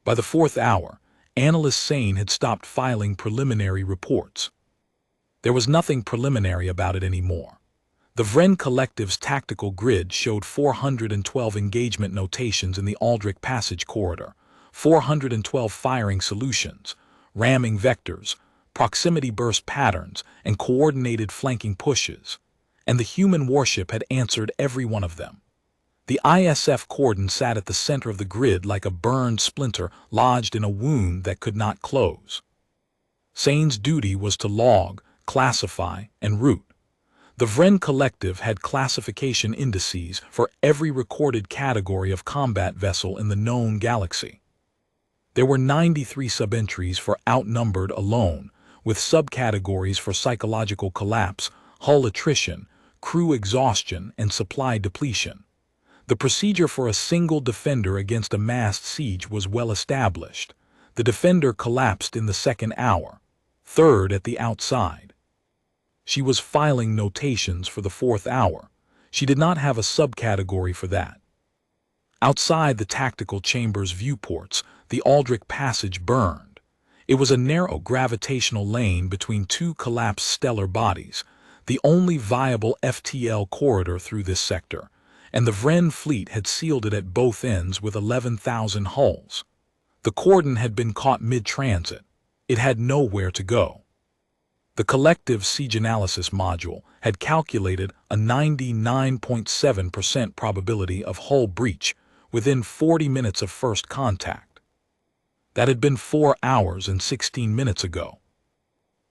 By the fourth hour, analyst Sane had stopped filing preliminary reports. There was nothing preliminary about it anymore. The Vrenn Collective's tactical grid showed 412 engagement notations in the Aldric Passage corridor, 412 firing solutions, ramming vectors, proximity burst patterns, and coordinated flanking pushes, and the human warship had answered every one of them. The ISF cordon sat at the center of the grid like a burned splinter lodged in a wound that could not close. Sane's duty was to log, classify, and route. The Vrenn Collective had classification indices for every recorded category of combat vessel in the known galaxy. There were 93 subentries for outnumbered alone, with subcategories for psychological collapse, hull attrition, crew exhaustion, and supply depletion. The procedure for a single defender against a massed siege was well established. The defender collapsed in the second hour, third at the outside. She was filing notations for the fourth hour. She did not have a subcategory for that. Outside the tactical chamber's viewports, the Aldric Passage burned. It was a narrow gravitational lane between two collapsed stellar bodies, the only viable FTL corridor through this sector, and the Vrenn fleet had sealed it at both ends with 11,000 hulls. The cordon had been caught mid-transit. It had nowhere to go. The collective siege analysis module had calculated a 99.7% probability of hull breach within 40 minutes of first contact. That had been 4 hours and 16 minutes ago.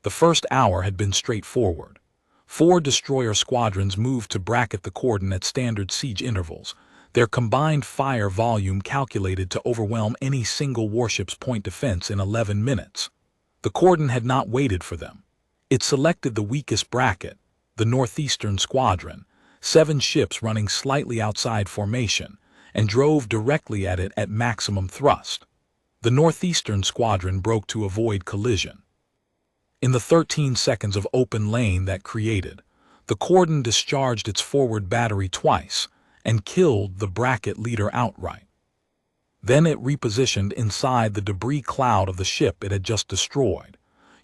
The first hour had been straightforward. 4 destroyer squadrons moved to bracket the cordon at standard siege intervals, their combined fire volume calculated to overwhelm any single warship's point defense in 11 minutes. The cordon had not waited for them. It selected the weakest bracket, the Northeastern Squadron, 7 ships running slightly outside formation, and drove directly at it at maximum thrust. The Northeastern Squadron broke to avoid collision. In the 13 seconds of open lane that created, the cordon discharged its forward battery twice and killed the bracket leader outright. Then it repositioned inside the debris cloud of the ship it had just destroyed,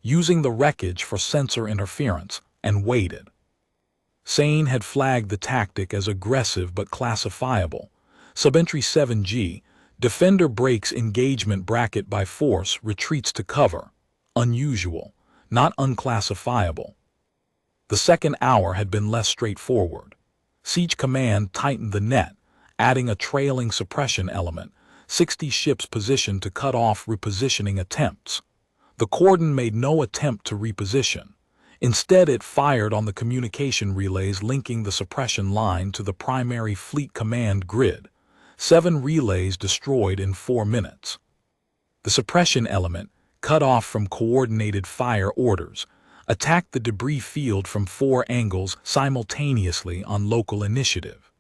using the wreckage for sensor interference, and waited. Sane had flagged the tactic as aggressive but classifiable. Subentry 7G, defender breaks engagement bracket by force, retreats to cover. Unusual, not unclassifiable. The second hour had been less straightforward. Siege Command tightened the net, adding a trailing suppression element, 60 ships positioned to cut off repositioning attempts. The cordon made no attempt to reposition. Instead, it fired on the communication relays linking the suppression line to the primary fleet command grid. 7 relays destroyed in 4 minutes. The suppression element, cut off from coordinated fire orders, attacked the debris field from 4 angles simultaneously on local initiative.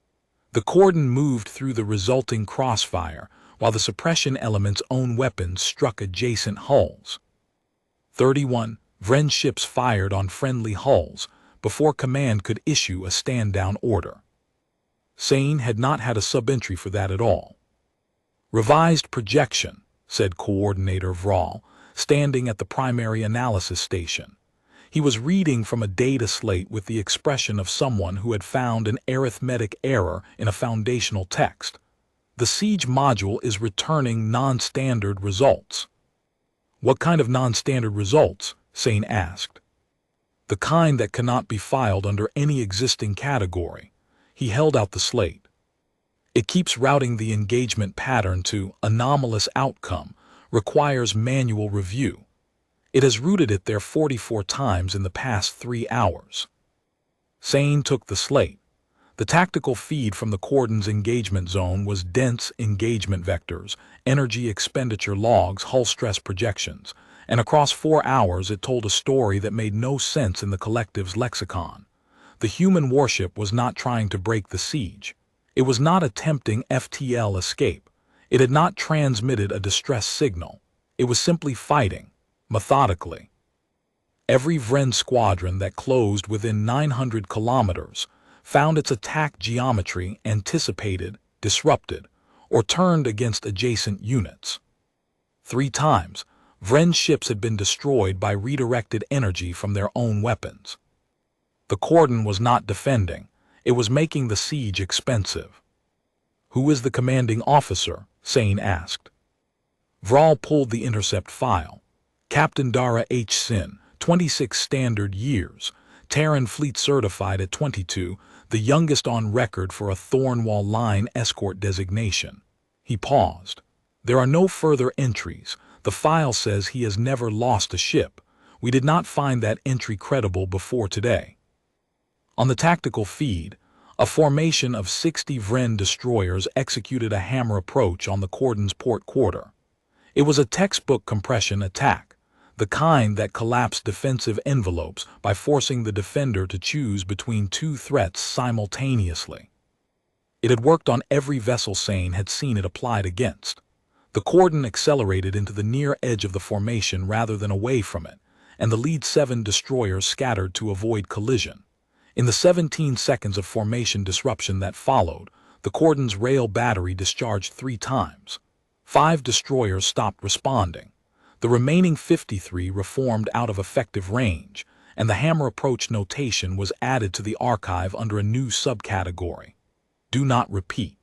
The cordon moved through the resulting crossfire, while the suppression element's own weapons struck adjacent hulls. 31 Vrenn ships fired on friendly hulls before command could issue a stand-down order. Sane had not had a sub-entry for that at all. Revised projection, said Coordinator Vrenn, standing at the primary analysis station. He was reading from a data slate with the expression of someone who had found an arithmetic error in a foundational text. The siege module is returning non-standard results. What kind of non-standard results? Sane asked. The kind that cannot be filed under any existing category. He held out the slate. It keeps routing the engagement pattern to anomalous outcome, requires manual review. It has routed it there 44 times in the past 3 hours. Sane took the slate. The tactical feed from the cordon's engagement zone was dense engagement vectors, energy expenditure logs, hull stress projections, and across 4 hours it told a story that made no sense in the collective's lexicon. The human warship was not trying to break the siege. It was not attempting FTL escape. It had not transmitted a distress signal. It was simply fighting, methodically. Every Vrenn squadron that closed within 900 kilometers found its attack geometry anticipated, disrupted, or turned against adjacent units. 3 times, Vrenn's ships had been destroyed by redirected energy from their own weapons. The cordon was not defending, it was making the siege expensive. "Who is the commanding officer?" Sane asked. Vrenn pulled the intercept file. "Captain Dara H. Sin, 26 standard years, Terran Fleet certified at 22, the youngest on record for a Thornwall line escort designation." He paused. "There are no further entries. The file says he has never lost a ship. We did not find that entry credible before today." On the tactical feed, a formation of 60 Vrenn destroyers executed a hammer approach on the cordon's port quarter. It was a textbook compression attack, the kind that collapsed defensive envelopes by forcing the defender to choose between 2 threats simultaneously. It had worked on every vessel Sane had seen it applied against. The cordon accelerated into the near edge of the formation rather than away from it, and the lead 7 destroyers scattered to avoid collision. In the 17 seconds of formation disruption that followed, the cordon's rail battery discharged 3 times. 5 destroyers stopped responding. The remaining 53 reformed out of effective range, and the hammer approach notation was added to the archive under a new subcategory: "Do not repeat."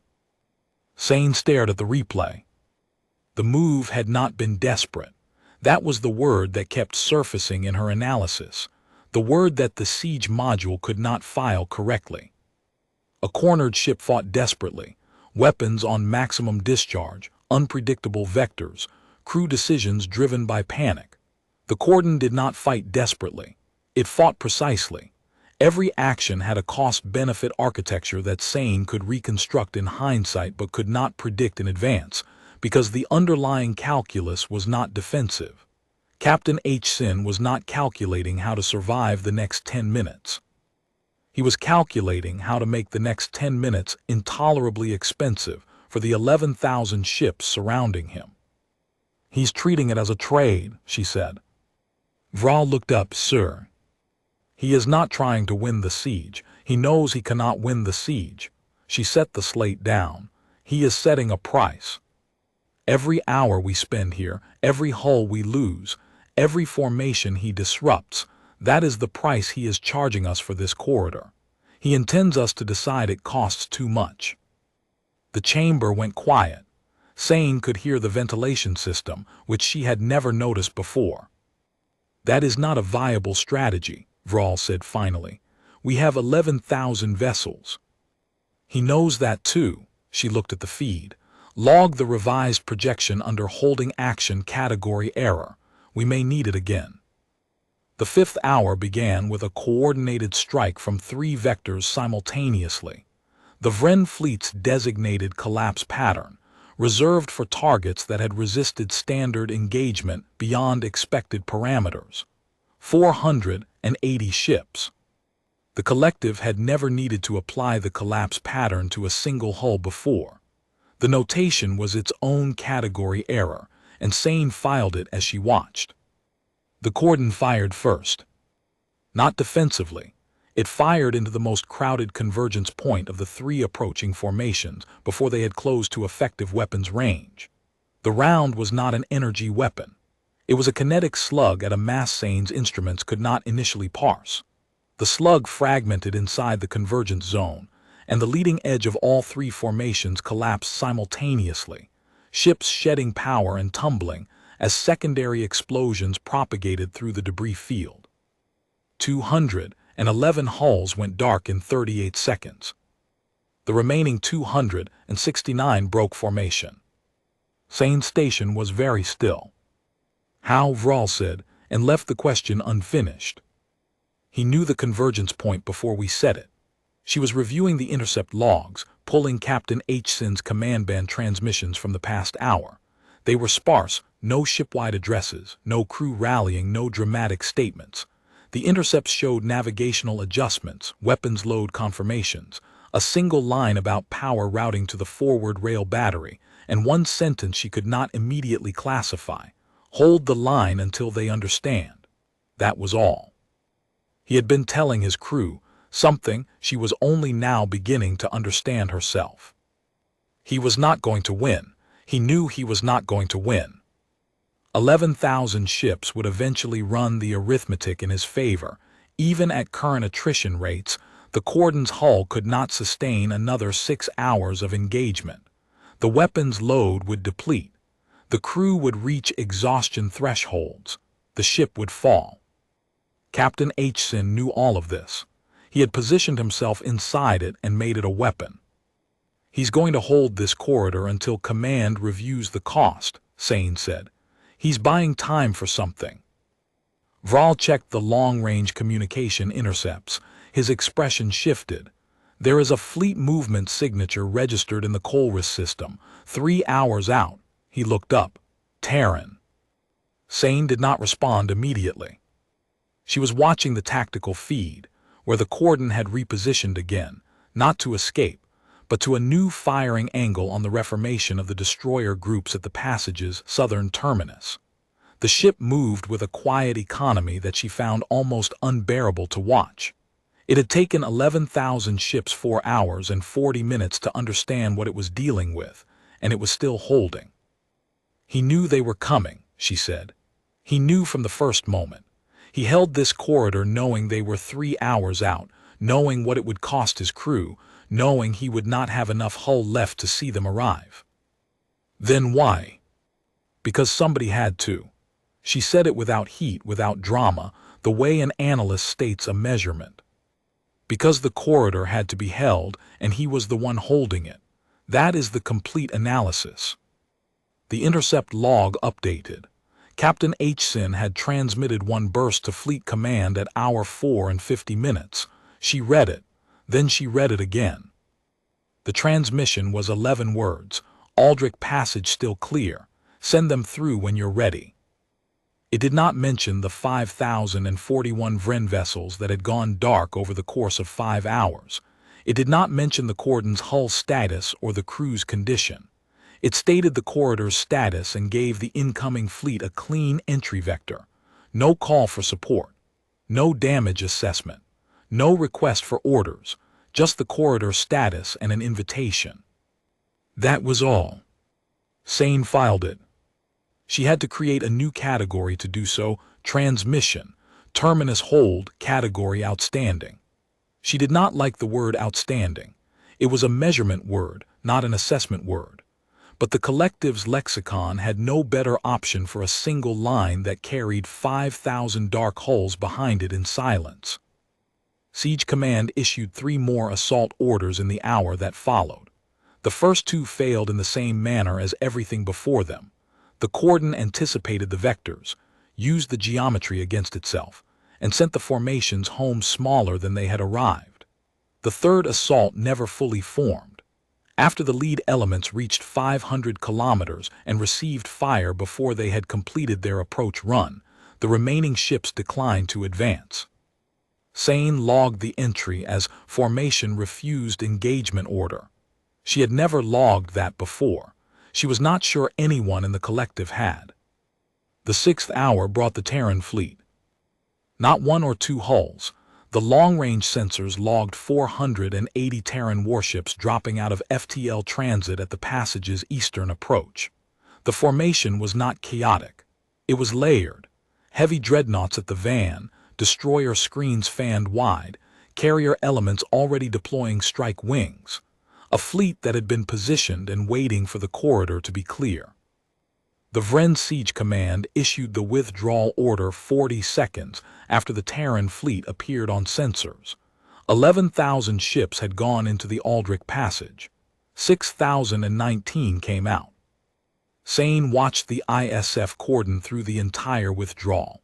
Sane stared at the replay. The move had not been desperate. That was the word that kept surfacing in her analysis, the word that the siege module could not file correctly. A cornered ship fought desperately, weapons on maximum discharge, unpredictable vectors, crew decisions driven by panic. The cordon did not fight desperately. It fought precisely. Every action had a cost-benefit architecture that Sane could reconstruct in hindsight but could not predict in advance, because the underlying calculus was not defensive. Captain H. Sin was not calculating how to survive the next 10 minutes. He was calculating how to make the next 10 minutes intolerably expensive for the 11,000 ships surrounding him. "He's treating it as a trade," she said. Vrenn looked up. "Sir. He is not trying to win the siege. He knows he cannot win the siege." She set the slate down. "He is setting a price. Every hour we spend here, every hull we lose, every formation he disrupts, that is the price he is charging us for this corridor. He intends us to decide it costs too much." The chamber went quiet. Sane could hear the ventilation system, which she had never noticed before. "That is not a viable strategy," Vrenn said finally. "We have 11,000 vessels." "He knows that too." She looked at the feed. "Log the revised projection under holding action category error. We may need it again." The 5th hour began with a coordinated strike from 3 vectors simultaneously. The Vrenn fleet's designated collapse pattern, reserved for targets that had resisted standard engagement beyond expected parameters. 480 ships. The collective had never needed to apply the collapse pattern to a single hull before. The notation was its own category error, and Sane filed it as she watched. The cordon fired first. Not defensively. It fired into the most crowded convergence point of the 3 approaching formations before they had closed to effective weapons range. The round was not an energy weapon. It was a kinetic slug at a mass Sane's instruments could not initially parse. The slug fragmented inside the convergence zone, and the leading edge of all 3 formations collapsed simultaneously, ships shedding power and tumbling as secondary explosions propagated through the debris field. 211 hulls went dark in 38 seconds. The remaining 269 broke formation. Sane's station was very still. "How?" Vrenn said, and left the question unfinished. "He knew the convergence point before we set it." She was reviewing the intercept logs, pulling Captain H. Sin's command band transmissions from the past hour. They were sparse, no shipwide addresses, no crew rallying, no dramatic statements. The intercepts showed navigational adjustments, weapons load confirmations, a single line about power routing to the forward rail battery, and one sentence she could not immediately classify: "Hold the line until they understand." That was all. He had been telling his crew something she was only now beginning to understand herself. He was not going to win. He knew he was not going to win. 11,000 ships would eventually run the arithmetic in his favor. Even at current attrition rates, the Cordon's hull could not sustain another 6 hours of engagement. The weapon's load would deplete. The crew would reach exhaustion thresholds. The ship would fall. Captain Hsin knew all of this. He had positioned himself inside it and made it a weapon. "He's going to hold this corridor until command reviews the cost," Sane said. "He's buying time for something." Vrenn checked the long-range communication intercepts. His expression shifted. "There is a fleet movement signature registered in the Colress system, 3 hours out." He looked up. "Terran." Sane did not respond immediately. She was watching the tactical feed, where the Cordon had repositioned again, not to escape, but to a new firing angle on the reformation of the destroyer groups at the passage's southern terminus. The ship moved with a quiet economy that she found almost unbearable to watch. It had taken 11,000 ships 4 hours and 40 minutes to understand what it was dealing with, and it was still holding. "He knew they were coming," she said. "He knew from the first moment. He held this corridor knowing they were 3 hours out, knowing what it would cost his crew, knowing he would not have enough hull left to see them arrive." "Then why?" "Because somebody had to." She said it without heat, without drama, the way an analyst states a measurement. "Because the corridor had to be held, and he was the one holding it. That is the complete analysis." The intercept log updated. Captain Hsin had transmitted one burst to Fleet Command at hour 4 and 50 minutes. She read it. Then she read it again. The transmission was 11 words. "Aldric Passage still clear. Send them through when you're ready." It did not mention the 5,041 Vrenn vessels that had gone dark over the course of 5 hours. It did not mention the Cordon's hull status or the crew's condition. It stated the corridor's status and gave the incoming fleet a clean entry vector. No call for support. No damage assessment. No request for orders. Just the corridor's status and an invitation. That was all. Sane filed it. She had to create a new category to do so: transmission, terminus hold, category outstanding. She did not like the word outstanding. It was a measurement word, not an assessment word. But the collective's lexicon had no better option for a single line that carried 5,000 dark hulls behind it in silence. Siege Command issued 3 more assault orders in the hour that followed. The first 2 failed in the same manner as everything before them. The Cordon anticipated the vectors, used the geometry against itself, and sent the formations home smaller than they had arrived. The third assault never fully formed. After the lead elements reached 500 kilometers and received fire before they had completed their approach run, the remaining ships declined to advance. Sane logged the entry as "Formation refused engagement order." She had never logged that before. She was not sure anyone in the collective had. The 6th hour brought the Terran fleet. Not 1 or 2 hulls. The long-range sensors logged 480 Terran warships dropping out of FTL transit at the passage's eastern approach. The formation was not chaotic. It was layered. Heavy dreadnoughts at the van, destroyer screens fanned wide, carrier elements already deploying strike wings. A fleet that had been positioned and waiting for the corridor to be clear. The Vrenn Siege Command issued the withdrawal order 40 seconds after the Terran fleet appeared on sensors. 11,000 ships had gone into the Aldric Passage. 6,019 came out. Sane watched the ISF Cordon through the entire withdrawal.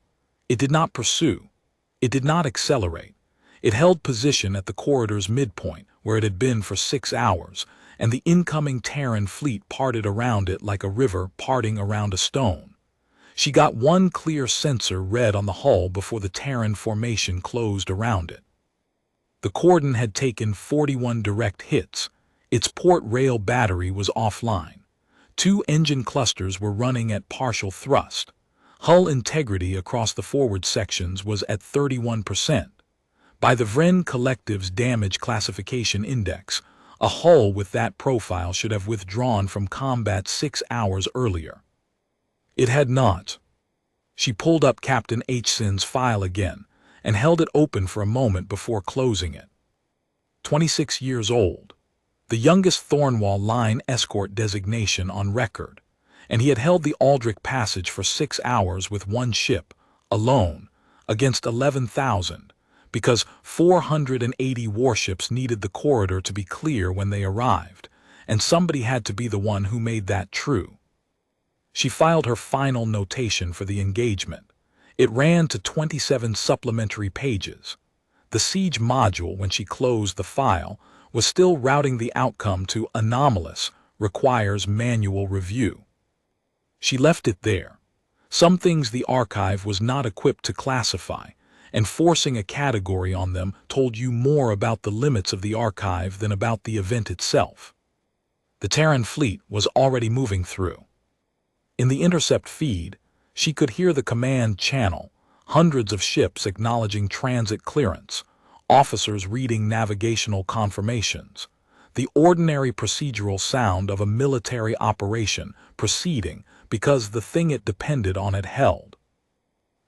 It did not pursue. It did not accelerate. It held position at the corridor's midpoint, where it had been for 6 hours, and the incoming Terran fleet parted around it like a river parting around a stone. She got one clear sensor read on the hull before the Terran formation closed around it. The Cordon had taken 41 direct hits. Its port rail battery was offline. 2 engine clusters were running at partial thrust. Hull integrity across the forward sections was at 31%. By the Vrenn Collective's damage classification index, a hull with that profile should have withdrawn from combat 6 hours earlier. It had not. She pulled up Captain Hsin's file again and held it open for a moment before closing it. 26 years old, the youngest Thornwall line escort designation on record, and he had held the Aldric Passage for 6 hours with one ship, alone, against 11,000, because 480 warships needed the corridor to be clear when they arrived, and somebody had to be the one who made that true. She filed her final notation for the engagement. It ran to 27 supplementary pages. The siege module, when she closed the file, was still routing the outcome to Anomalous, requires manual review. She left it there. Some things the archive was not equipped to classify, and forcing a category on them told you more about the limits of the archive than about the event itself. The Terran fleet was already moving through. In the intercept feed, she could hear the command channel, hundreds of ships acknowledging transit clearance, officers reading navigational confirmations, the ordinary procedural sound of a military operation proceeding because the thing it depended on had held.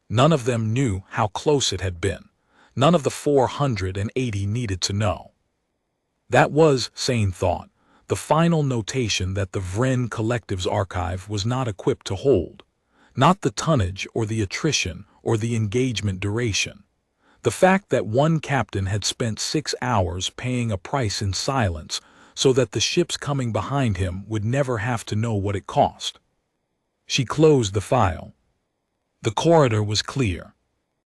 None of them knew how close it had been. None of the 480 needed to know. That was, Sane thought, the final notation that the Vrenn Collective's archive was not equipped to hold. Not the tonnage or the attrition or the engagement duration. The fact that one captain had spent 6 hours paying a price in silence so that the ships coming behind him would never have to know what it cost. She closed the file. The corridor was clear.